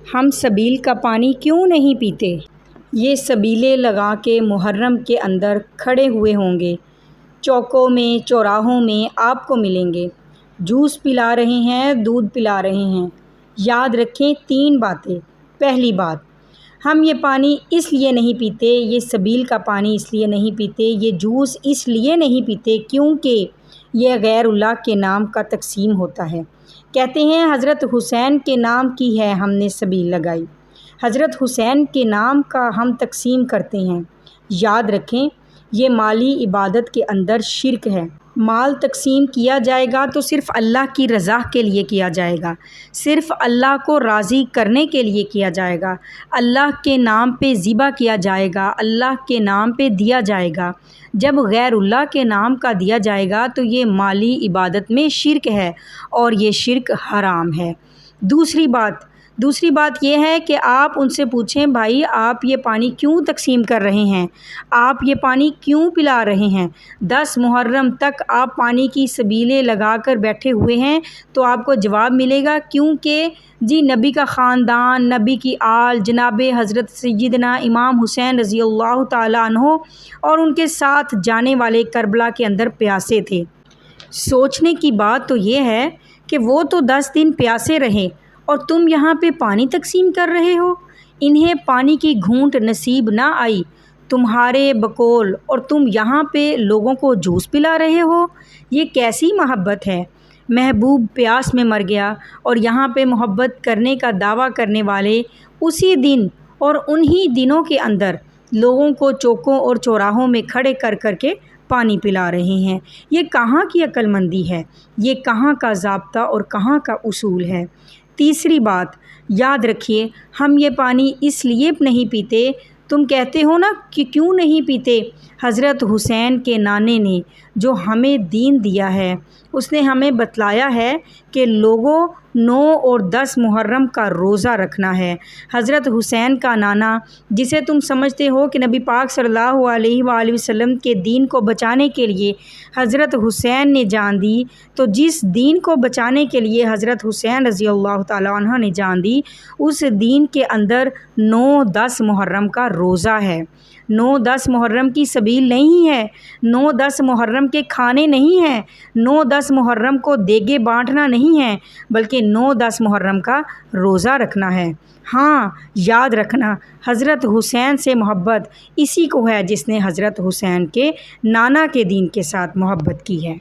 ہم سبیل کا پانی کیوں نہیں پیتے؟ یہ سبیلیں لگا کے محرم کے اندر کھڑے ہوئے ہوں گے، چوکوں میں چوراہوں میں آپ کو ملیں گے، جوس پلا رہے ہیں، دودھ پلا رہے ہیں۔ یاد رکھیں 3 باتیں۔ پہلی بات، ہم یہ پانی اس لیے نہیں پیتے، یہ سبیل کا پانی اس لیے نہیں پیتے، یہ جوس اس لیے نہیں پیتے کیونکہ یہ غیر اللہ کے نام کا تقسیم ہوتا ہے۔ کہتے ہیں حضرت حسین کے نام کی ہے ہم نے سبیل لگائی، حضرت حسین کے نام کا ہم تقسیم کرتے ہیں۔ یاد رکھیں یہ مالی عبادت کے اندر شرک ہے۔ مال تقسیم کیا جائے گا تو صرف اللہ کی رضا کے لیے کیا جائے گا، صرف اللہ کو راضی کرنے کے لیے کیا جائے گا، اللہ کے نام پہ ذبح کیا جائے گا، اللہ کے نام پہ دیا جائے گا۔ جب غیر اللہ کے نام کا دیا جائے گا تو یہ مالی عبادت میں شرک ہے اور یہ شرک حرام ہے۔ دوسری بات یہ ہے کہ آپ ان سے پوچھیں بھائی آپ یہ پانی کیوں تقسیم کر رہے ہیں، آپ یہ پانی کیوں پلا رہے ہیں؟ 10 محرم تک آپ پانی کی سبیلیں لگا کر بیٹھے ہوئے ہیں تو آپ کو جواب ملے گا کیونکہ جی نبی کا خاندان، نبی کی آل، جناب حضرت سیدنا امام حسین رضی اللہ تعالیٰ عنہ اور ان کے ساتھ جانے والے کربلا کے اندر پیاسے تھے۔ سوچنے کی بات تو یہ ہے کہ وہ تو 10 دن پیاسے رہے اور تم یہاں پہ پانی تقسیم کر رہے ہو۔ انہیں پانی کی گھونٹ نصیب نہ آئی، تمہارے بقول، اور تم یہاں پہ لوگوں کو جوس پلا رہے ہو۔ یہ کیسی محبت ہے؟ محبوب پیاس میں مر گیا اور یہاں پہ محبت کرنے کا دعویٰ کرنے والے اسی دن اور انہی دنوں کے اندر لوگوں کو چوکوں اور چوراہوں میں کھڑے کر کر کے پانی پلا رہے ہیں۔ یہ کہاں کی عقل مندی ہے؟ یہ کہاں کا ضابطہ اور کہاں کا اصول ہے؟ تیسری بات، یاد رکھیے ہم یہ پانی اس لیے نہیں پیتے، تم کہتے ہو نا کہ کیوں نہیں پیتے؟ حضرت حسین کے نانے نے جو ہمیں دین دیا ہے، اس نے ہمیں بتلایا ہے کہ لوگوں 9 اور 10 محرم کا روزہ رکھنا ہے۔ حضرت حسین کا نانا جسے تم سمجھتے ہو کہ نبی پاک صلی اللہ علیہ وآلہ وسلم کے دین کو بچانے کے لیے حضرت حسین نے جان دی، تو جس دین کو بچانے کے لیے حضرت حسین رضی اللہ تعالیٰ عنہ نے جان دی، اس دین کے اندر 9-10 محرم کا روزہ ہے۔ 9-10 محرم کی سبیل نہیں ہے، 9-10 محرم کے کھانے نہیں ہیں، 9-10 محرم کو دیگے بانٹنا نہیں ہے، بلکہ 9-10 محرم کا روزہ رکھنا ہے۔ ہاں یاد رکھنا حضرت حسین سے محبت اسی کو ہے جس نے حضرت حسین کے نانا کے دین کے ساتھ محبت کی ہے۔